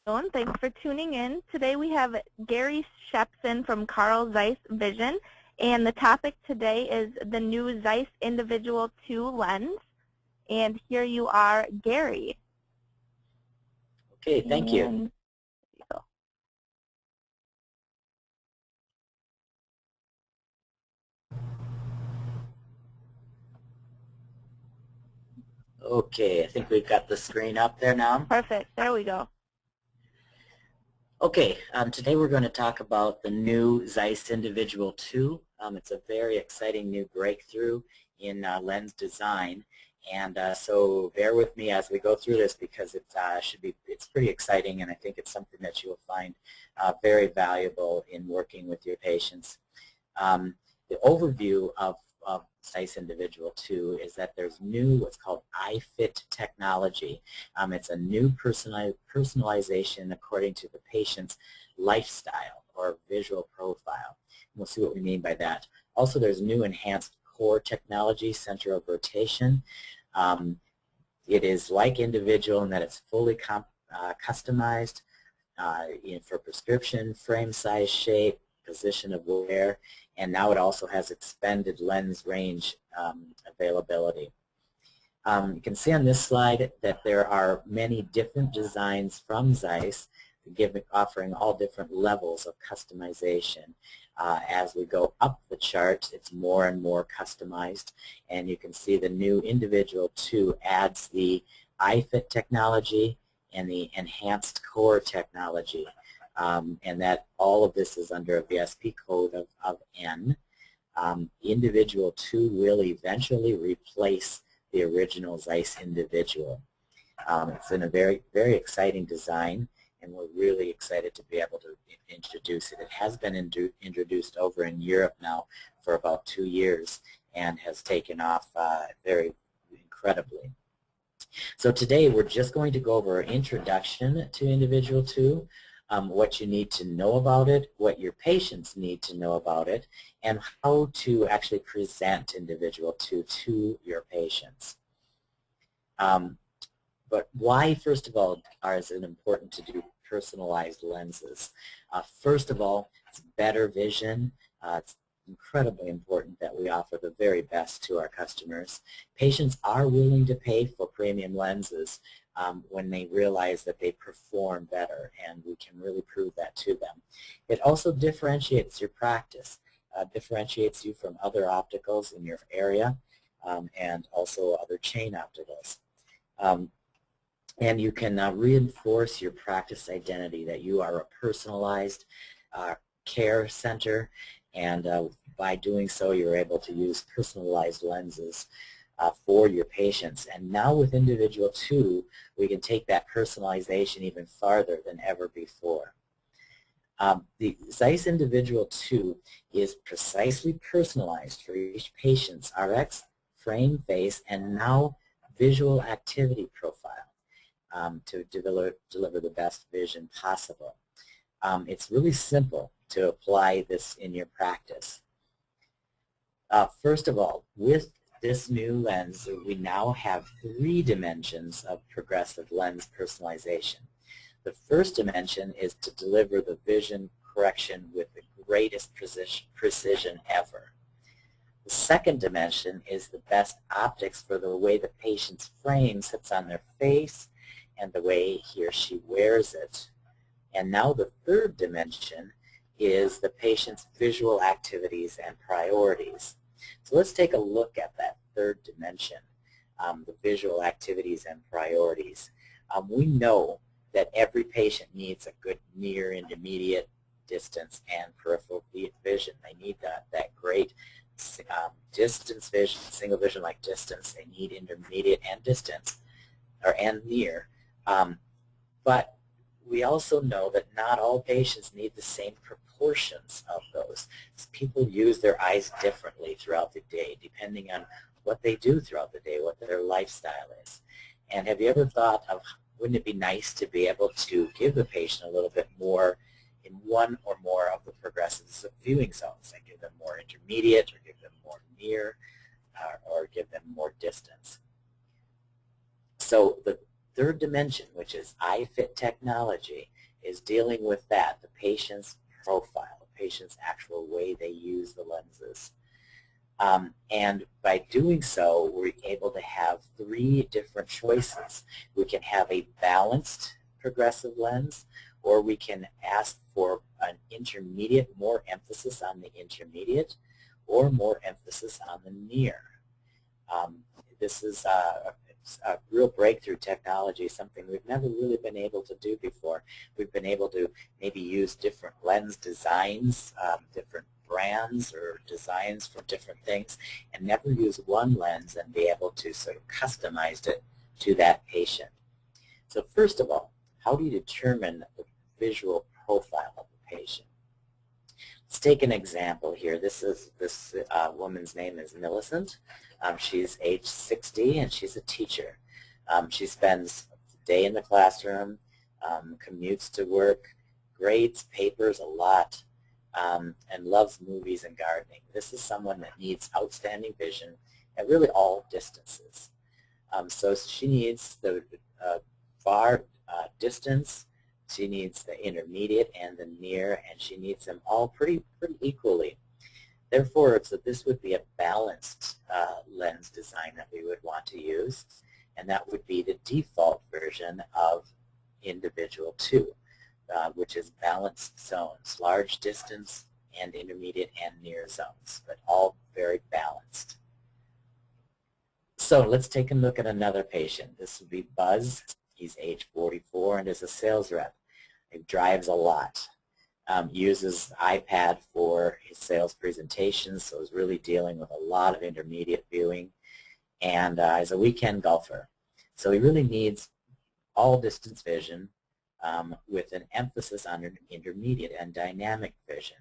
Thanks for tuning in. Today we have Gary Shepson from Carl Zeiss Vision, and the topic today is the new Zeiss Individual 2 lens. And here you are, Gary. Okay, thank you. And Okay, I think we've got the screen up there now. Perfect. There we go. Okay, today we're going to talk about the new Zeiss Individual 2. It's a very exciting new breakthrough in lens design, and so bear with me as we go through this because it's pretty exciting, and I think it's something that you will find very valuable in working with your patients. The overview of Zeiss Individual 2 is that there's new what's called iFit technology. It's a new personalization according to the patient's lifestyle or visual profile. We'll see what we mean by that. Also, there's new enhanced core technology, center of rotation. It is like Individual in that it's fully customized for prescription, frame size, shape, position of wear, and now it also has expanded lens range availability. You can see on this slide that there are many different designs from Zeiss offering all different levels of customization. As we go up the chart, it's more and more customized, and you can see the new Individual 2 adds the iFit technology and the enhanced core technology. And that all of this is under a VSP code of N. Individual 2 will eventually replace the original Zeiss Individual. It's in a very, very exciting design, and we're really excited to be able to introduce it. It has been introduced over in Europe now for about 2 years and has taken off very incredibly. So today we're just going to go over an introduction to Individual 2, what you need to know about it, what your patients need to know about it, and how to actually present Individual 2 to your patients. But why, first of all, is it important to do personalized lenses? First of all, it's better vision. It's incredibly important that we offer the very best to our customers. Patients are willing to pay for premium lenses when they realize that they perform better, and we can really prove that to them. It also differentiates your practice, differentiates you from other opticals in your area, and also other chain opticals. And you can reinforce your practice identity that you are a personalized care center, and by doing so you're able to use personalized lenses for your patients. And now with Individual 2, we can take that personalization even farther than ever before. The Zeiss Individual 2 is precisely personalized for each patient's RX, frame, face, and now visual activity profile to deliver the best vision possible. It's really simple to apply this in your practice. First of all, with this new lens, we now have 3 dimensions of progressive lens personalization. The first dimension is to deliver the vision correction with the greatest precision ever. The second dimension is the best optics for the way the patient's frame sits on their face and the way he or she wears it. And now the third dimension is the patient's visual activities and priorities. So let's take a look at that third dimension, the visual activities and priorities. We know that every patient needs a good near, intermediate, distance, and peripheral vision. They need that great distance vision, single vision like distance. They need intermediate and distance, and near. But we also know that not all patients need the same proportions of those. People use their eyes differently throughout the day, depending on what they do throughout the day, what their lifestyle is. And have you ever thought of, wouldn't it be nice to be able to give the patient a little bit more in one or more of the progressive viewing zones, and give them more intermediate, or give them more near, or give them more distance? So the third dimension, which is eye-fit technology, is dealing with that, the patient's profile, the patient's actual way they use the lenses. And by doing so, we're able to have 3 different choices. We can have a balanced progressive lens, or we can ask for an intermediate, more emphasis on the intermediate, or more emphasis on the near. This is a real breakthrough technology, something we've never really been able to do before. We've been able to maybe use different lens designs, different brands or designs for different things, and never use one lens and be able to sort of customize it to that patient. So first of all, how do you determine the visual profile of the patient? Let's take an example here. This woman's name is Millicent. She's age 60 and she's a teacher. She spends the day in the classroom, commutes to work, grades papers a lot, and loves movies and gardening. This is someone that needs outstanding vision at really all distances. So she needs the far distance, she needs the intermediate and the near, and she needs them all pretty equally. Therefore, so this would be a balanced lens design that we would want to use, and that would be the default version of Individual 2, which is balanced zones, large distance and intermediate and near zones, but all very balanced. So let's take a look at another patient. This would be Buzz. He's age 44 and is a sales rep. He drives a lot. Uses iPad for his sales presentations, so is really dealing with a lot of intermediate viewing, and is a weekend golfer. So he really needs all distance vision with an emphasis on intermediate and dynamic vision.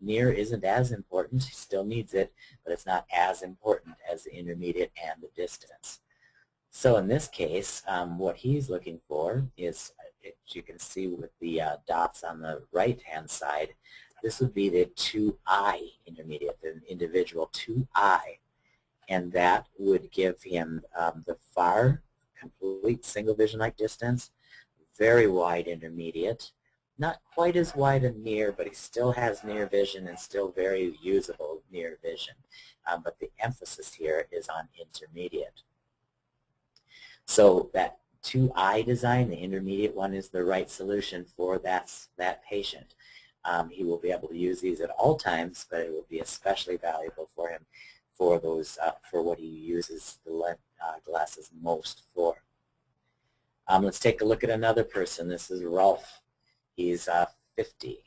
Near isn't as important, he still needs it, but it's not as important as the intermediate and the distance. So in this case, what he's looking for is, as you can see with the dots on the right-hand side, this would be the 2i intermediate, the Individual 2i, and that would give him the far, complete single vision-like distance, very wide intermediate, not quite as wide a near, but he still has near vision and still very usable near vision. But the emphasis here is on intermediate. So that 2i design, the intermediate one, is the right solution for that patient. He will be able to use these at all times, but it will be especially valuable for him for those for what he uses the glasses most for. Let's take a look at another person. This is Rolf. He's 50.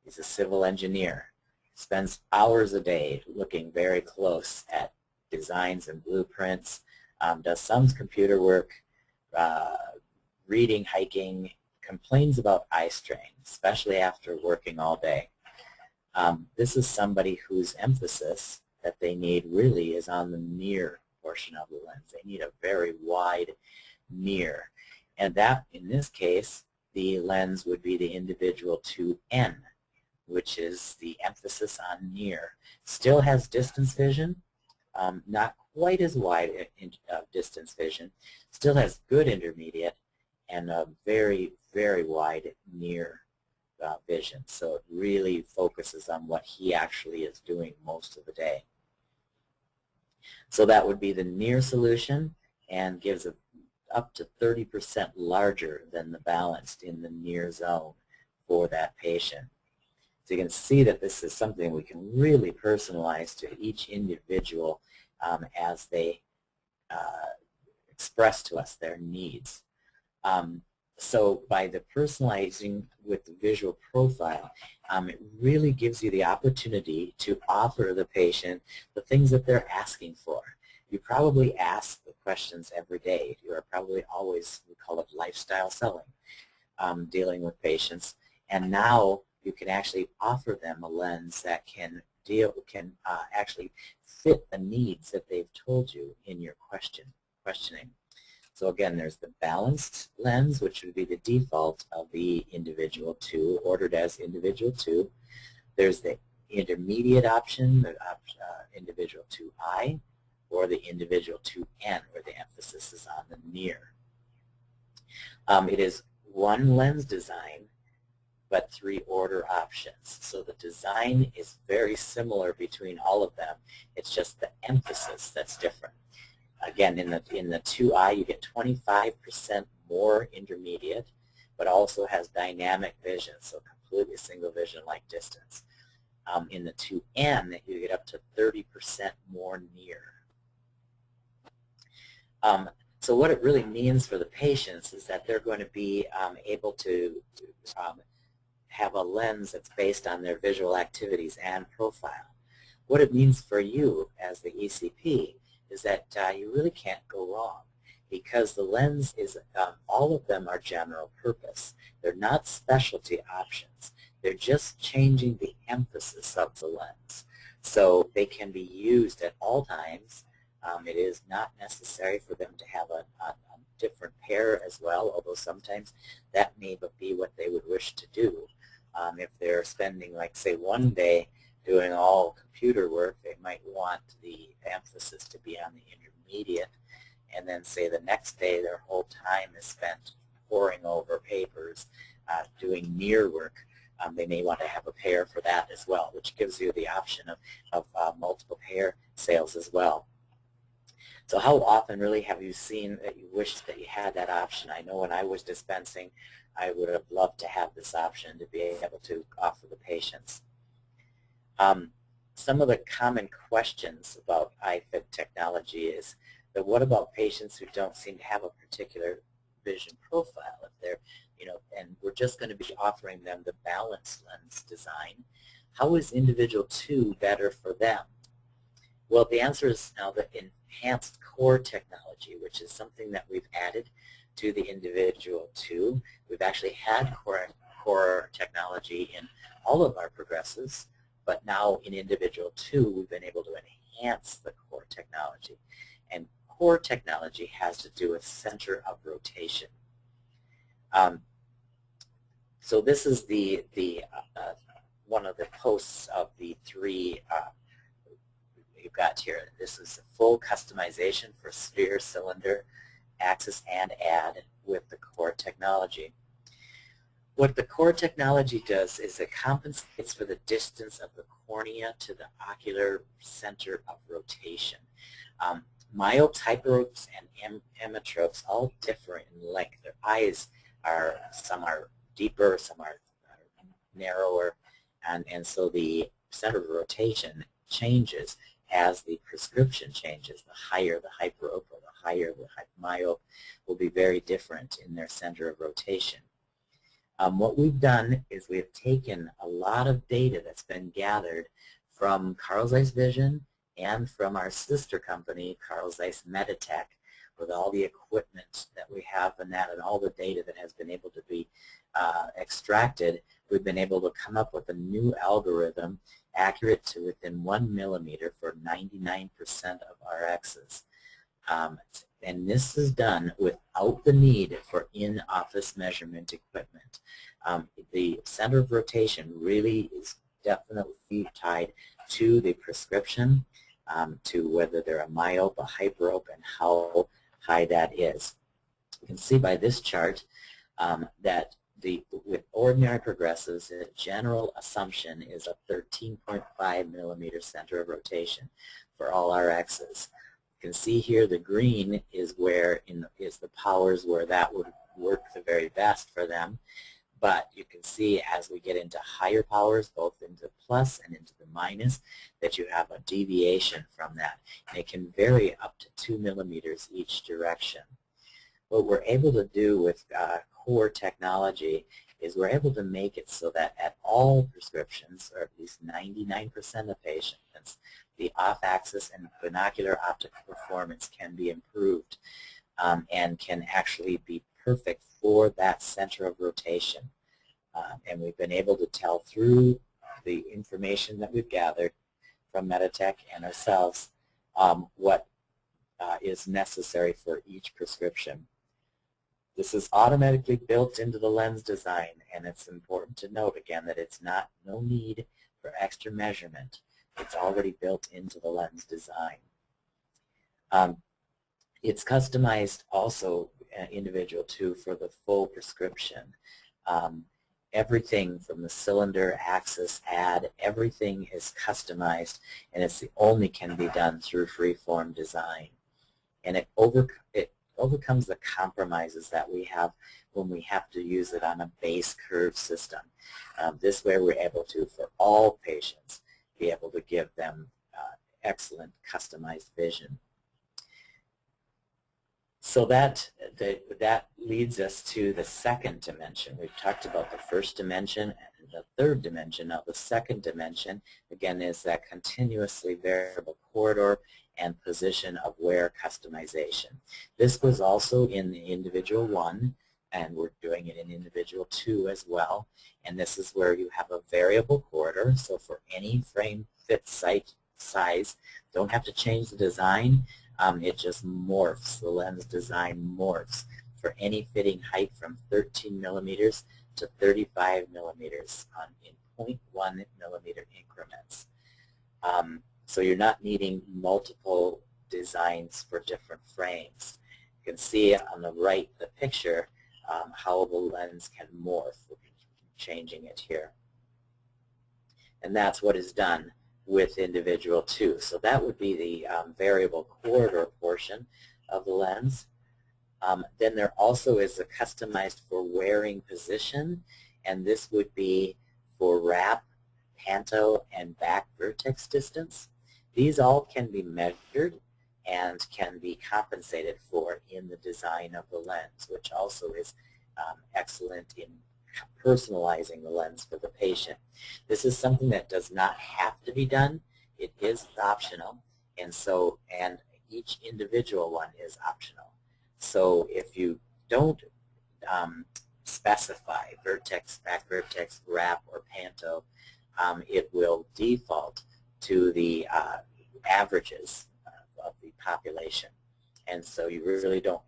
He's a civil engineer. Spends hours a day looking very close at designs and blueprints. Does some computer work, reading, hiking, complains about eye strain, especially after working all day. This is somebody whose emphasis that they need really is on the near portion of the lens. They need a very wide near. And that, in this case, the lens would be the Individual 2N, which is the emphasis on near. Still has distance vision, not quite as wide distance vision, still has good intermediate, and a very, very wide near vision. So it really focuses on what he actually is doing most of the day. So that would be the near solution and gives up to 30% larger than the balanced in the near zone for that patient. So you can see that this is something we can really personalize to each individual as they express to us their needs. So by the personalizing with the visual profile, it really gives you the opportunity to offer the patient the things that they're asking for. You probably ask the questions every day. You are probably always, we call it lifestyle selling, dealing with patients. And now you can actually offer them a lens that can actually fit the needs that they've told you in your questioning. So again, there's the balanced lens, which would be the default of the Individual 2, ordered as Individual 2. There's the intermediate option, the Individual 2i, or the Individual 2n, where the emphasis is on the near. It is one lens design, but 3 order options. So the design is very similar between all of them. It's just the emphasis that's different. Again, in the 2i, you get 25% more intermediate, but also has dynamic vision, so completely single vision like distance. In the 2n, you get up to 30% more near. So what it really means for the patients is that they're going to be able to have a lens that's based on their visual activities and profile. What it means for you as the ECP is that you really can't go wrong, because the lens is, all of them are general purpose. They're not specialty options. They're just changing the emphasis of the lens. So they can be used at all times. It is not necessary for them to have a different pair as well, although sometimes that may be what they would wish to do. If they're spending, like, say, one day doing all computer work, they might want the emphasis to be on the intermediate, and then, say, the next day their whole time is spent poring over papers, doing near work. They may want to have a pair for that as well, which gives you the option of multiple pair sales as well. So how often really have you seen that you wished that you had that option? I know when I was dispensing, I would have loved to have this option to be able to offer the patients. Some of the common questions about iFit technology is that what about patients who don't seem to have a particular vision profile? If they're, and we're just going to be offering them the balanced lens design, how is Individual 2 better for them? Well, the answer is now the enhanced core technology, which is something that we've added to the Individual 2. We've actually had core technology in all of our progressives, but now in Individual 2 we've been able to enhance the core technology. And core technology has to do with center of rotation. So this is the one of the posts of the 3 you've got here. This is a full customization for sphere, cylinder, axis, and add with the core technology. What the core technology does is it compensates for the distance of the cornea to the ocular center of rotation. Myopes, hyperopes, and emmetropes all differ in length. Their eyes are, some are deeper, some are narrower, and so the center of rotation changes as the prescription changes. The higher the hyperope or the higher the myope will be very different in their center of rotation. What we've done is we've taken a lot of data that's been gathered from Carl Zeiss Vision and from our sister company, Carl Zeiss Meditech, with all the equipment that we have and that, and all the data that has been able to be extracted. We've been able to come up with a new algorithm accurate to within 1 millimeter for 99% of RXs. And this is done without the need for in-office measurement equipment. The center of rotation really is definitely tied to the prescription, to whether they're a myope, a hyperope, and how high that is. You can see by this chart that with ordinary progressives, the general assumption is a 13.5 millimeter center of rotation for all RXs. You can see here the green is where is the powers where that would work the very best for them. But you can see as we get into higher powers, both into plus and into the minus, that you have a deviation from that. And it can vary up to 2 millimeters each direction. What we're able to do with core technology is we're able to make it so that at all prescriptions, or at least 99% of patients, the off-axis and binocular optical performance can be improved and can actually be perfect for that center of rotation. And we've been able to tell through the information that we've gathered from Meditech and ourselves what is necessary for each prescription. This is automatically built into the lens design, and it's important to note again that it's no need for extra measurement. It's already built into the lens design. It's customized also Individual 2 for the full prescription. Everything from the cylinder, axis, ad, everything is customized, and it's the only can be done through freeform design. And it overcomes the compromises that we have when we have to use it on a base curve system. This way we're able to, for all patients, be able to give them excellent customized vision. So that leads us to the second dimension. We've talked about the first dimension and the third dimension. Now the second dimension, again, is that continuously variable corridor and position of wear customization. This was also in the Individual 1, and we're doing it in Individual 2 as well. And this is where you have a variable corridor, so for any frame fit size, don't have to change the design. It just morphs. The lens design morphs for any fitting height from 13 millimeters to 35 millimeters in 0.1 millimeter increments. So you're not needing multiple designs for different frames. You can see on the right, the picture, how the lens can morph. We're changing it here. And that's what is done with Individual 2. So that would be the variable corridor portion of the lens. Then there also is a customized for wearing position, and this would be for wrap, panto, and back vertex distance. These all can be measured and can be compensated for in the design of the lens, which also is excellent in personalizing the lens for the patient. This is something that does not have to be done. It is optional, and each individual one is optional. So if you don't specify vertex, back vertex, wrap, or panto, it will default to the averages of the population. And so you really don't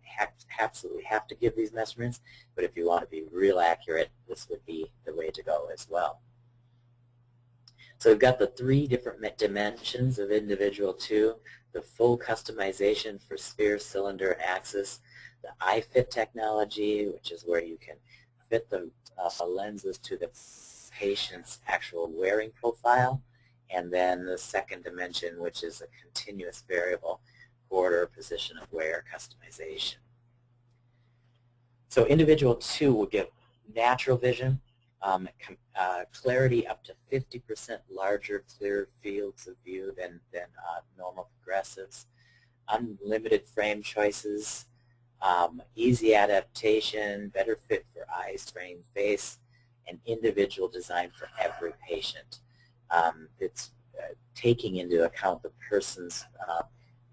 absolutely have to give these measurements, but if you want to be real accurate, this would be the way to go as well. So we've got the 3 different dimensions of Individual 2, the full customization for sphere, cylinder, axis, the iFit technology, which is where you can fit the lenses to the patient's actual wearing profile, and then the second dimension, which is a continuous variable corridor position of wear customization. So Individual 2 will give natural vision, clarity up to 50% larger, clear fields of view than normal progressives, unlimited frame choices, easy adaptation, better fit for eyes, frame, face, and individual design for every patient. It's taking into account the person's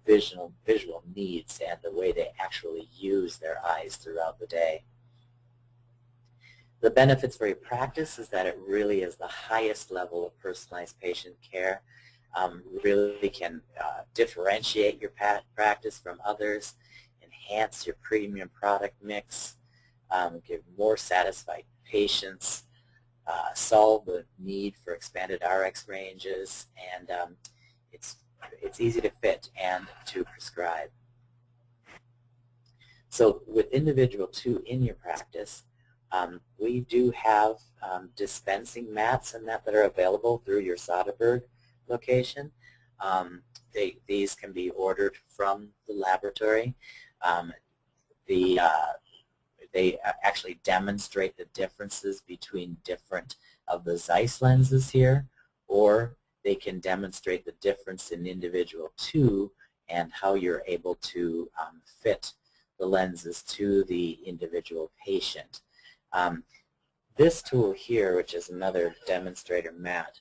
visual needs and the way they actually use their eyes throughout the day. The benefits for your practice is that it really is the highest level of personalized patient care. Really can differentiate your practice from others, enhance your premium product mix, give more satisfied patients, solve the need for expanded RX ranges, and it's easy to fit and to prescribe. So with Individual 2 in your practice, we do have dispensing mats and that are available through your Soderberg location. These can be ordered from the laboratory. They actually demonstrate the differences between different of the Zeiss lenses here, or they can demonstrate the difference in Individual 2 and how you're able to fit the lenses to the individual patient. This tool here, which is another demonstrator mat,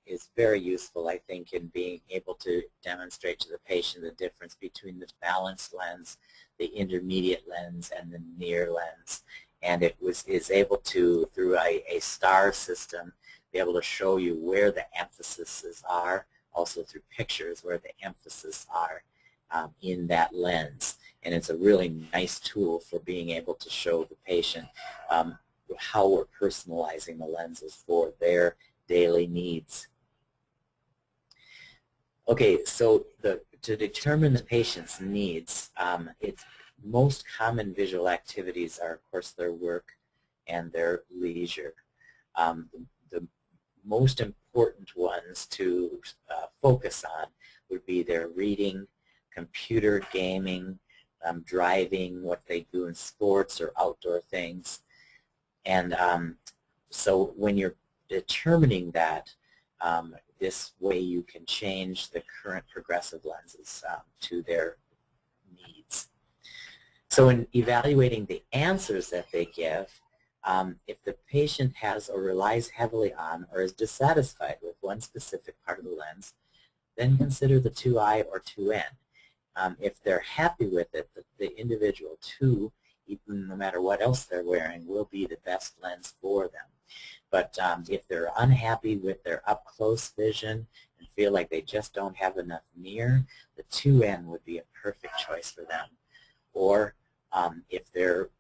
is very useful, I think, in being able to demonstrate to the patient the difference between the balanced lens, the intermediate lens, and the near lens. And it is able to, through a star system, be able to show you where the emphases are, also through pictures where the emphasis are in that lens. And it's a really nice tool for being able to show the patient how we're personalizing the lenses for their daily needs. Okay, so to determine the patient's needs, it's most common visual activities are, of course, their work and their leisure. The most important ones to focus on would be their reading, computer gaming, driving, what they do in sports or outdoor things. And so when you're determining that, this way you can change the current progressive lenses to their needs. So in evaluating the answers that they give, if the patient has or relies heavily on or is dissatisfied with one specific part of the lens, then consider the 2i or 2n. If they're happy with it, the individual 2, even no matter what else they're wearing, will be the best lens for them. But if they're unhappy with their up-close vision and feel like they just don't have enough near, the 2n would be a perfect choice for them. Or if their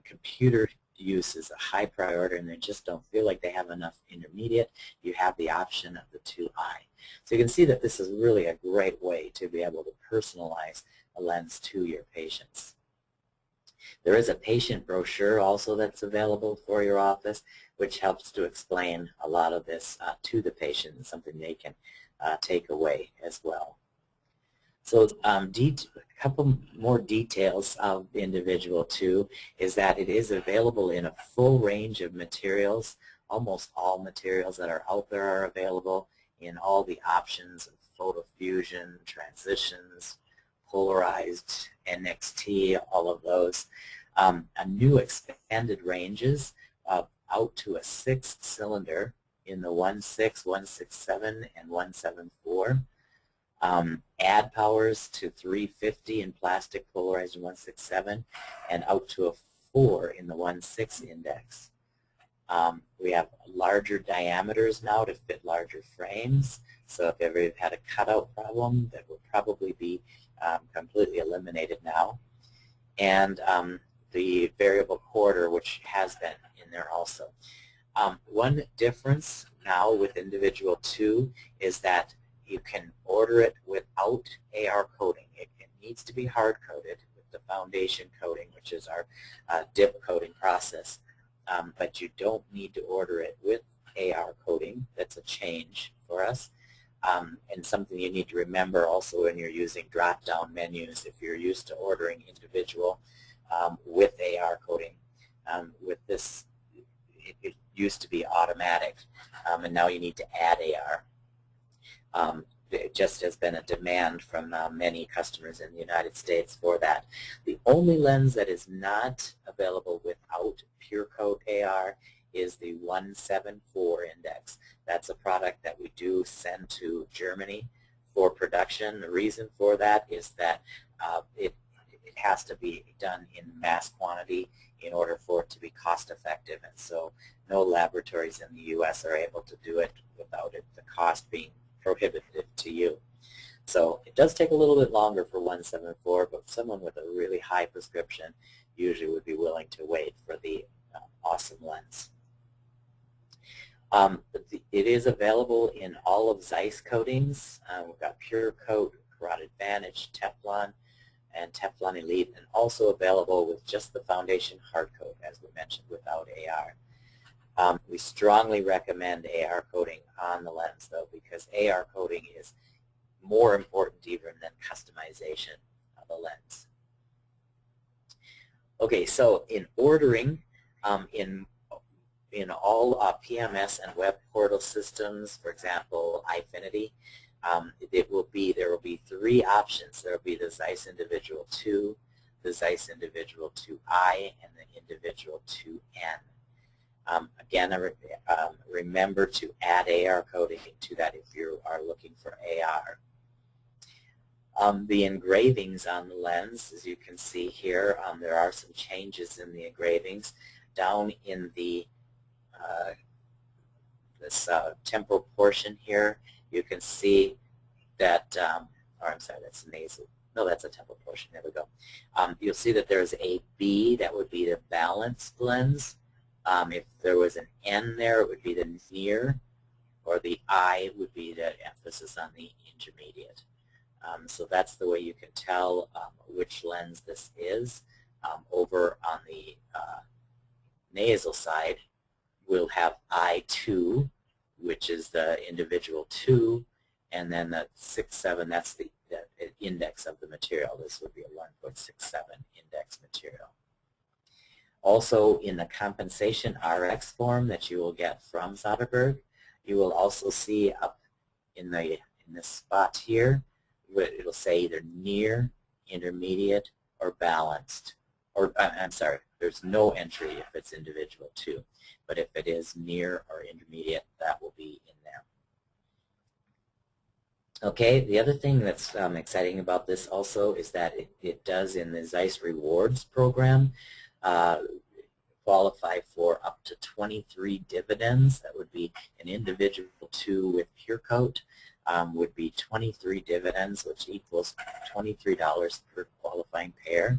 computer use is a high priority and they just don't feel like they have enough intermediate, you have the option of the 2i. So you can see that this is really a great way to be able to personalize a lens to your patients. There is a patient brochure also that's available for your office, which helps to explain a lot of this to the patient, something they can take away as well. So a couple more details of the Individual 2 is that it is available in a full range of materials. Almost all materials that are out there are available in all the options of photo fusion, transitions, polarized, NXT, all of those. A new expanded ranges out to a 6th cylinder in the 1.6, 1.67, and 1.74. Add powers to 350 in plastic polarized in 1.67 and out to a 4 in the 1.6 index. We have larger diameters now to fit larger frames, so if ever you've had a cutout problem, that will probably be completely eliminated now. And the variable quarter, which has been in there also. One difference now with Individual 2 is that you can order it without AR coating. It needs to be hard-coated with the foundation coating, which is our dip coating process. But you don't need to order it with AR coating. That's a change for us. And something you need to remember also when you're using drop-down menus, if you're used to ordering Individual with AR coating. With this, it used to be automatic, and now you need to add AR. It just has been a demand from many customers in the United States for that. The only lens that is not available without pure coat AR is the 174 index. That's a product that we do send to Germany for production. The reason for that is that it has to be done in mass quantity in order for it to be cost effective, and so no laboratories in the U.S. are able to do it without it, the cost being prohibitive to you. So it does take a little bit longer for 174, but someone with a really high prescription usually would be willing to wait for the awesome lens. It is available in all of Zeiss coatings. We've got Pure Coat, Carotid Advantage, Teflon, and Teflon Elite, and also available with just the foundation hard coat, as we mentioned, without AR. We strongly recommend AR coating on the lens, though, because AR coating is more important even than customization of the lens. Okay, so in ordering, in all PMS and web portal systems, for example, iFinity, there will be 3 options. There will be the Zeiss Individual 2, the Zeiss Individual 2i, and the Individual 2n. Again, remember to add AR coating to that if you are looking for AR. The engravings on the lens, as you can see here, there are some changes in the engravings. Down in the this temporal portion here, you can see that, or I'm sorry, that's nasal. No, that's a temporal portion. There we go. You'll see that there's a B, that would be the balanced lens. If there was an N there, it would be the near, or the I would be the emphasis on the intermediate. So that's the way you can tell which lens this is. Over on the nasal side, we'll have I2, which is the individual 2, and then the 6.7, that's the index of the material. This would be a 1.67 index material. Also, in the compensation RX form that you will get from Soderbergh, you will also see up in this spot here, it'll say either near, intermediate, or balanced. Or I'm sorry, there's no entry if it's individual 2, but if it is near or intermediate, that will be in there. Okay, the other thing that's exciting about this also is that it does in the Zeiss Rewards program qualify for up to 23 dividends. That would be an individual 2 with Pure Coat would be 23 dividends, which equals $23 per qualifying pair.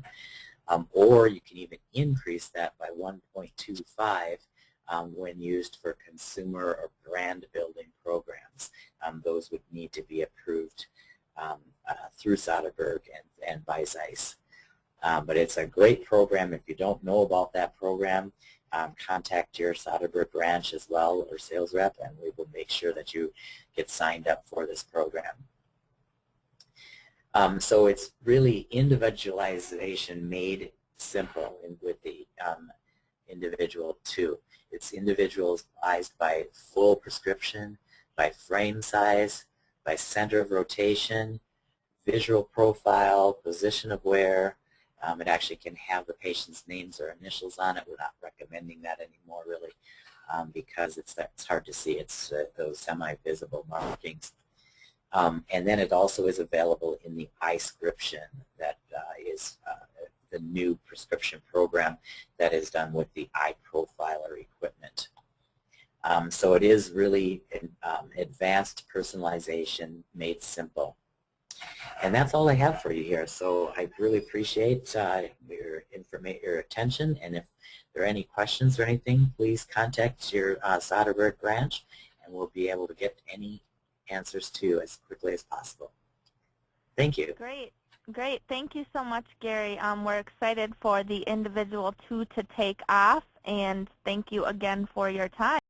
Or you can even increase that by 1.25 when used for consumer or brand building programs. Those would need to be approved through Soderbergh and by Zeiss. But it's a great program. If you don't know about that program, contact your Soderbergh branch as well or sales rep, and we will make sure that you get signed up for this program. So it's really individualization made simple with the individual 2. It's individualized by full prescription, by frame size, by center of rotation, visual profile, position of wear. It actually can have the patient's names or initials on it. We're not recommending that anymore, really, because it's hard to see. It's those semi-visible markings. And then it also is available in the iScription that is the new prescription program that is done with the iProfiler equipment. So it is really advanced personalization made simple. And that's all I have for you here. So I really appreciate your attention. And if there are any questions or anything, please contact your Soderbergh branch, and we'll be able to get any answers to you as quickly as possible. Thank you. Great. Great. Thank you so much, Gary. We're excited for the individual 2 to take off, and thank you again for your time.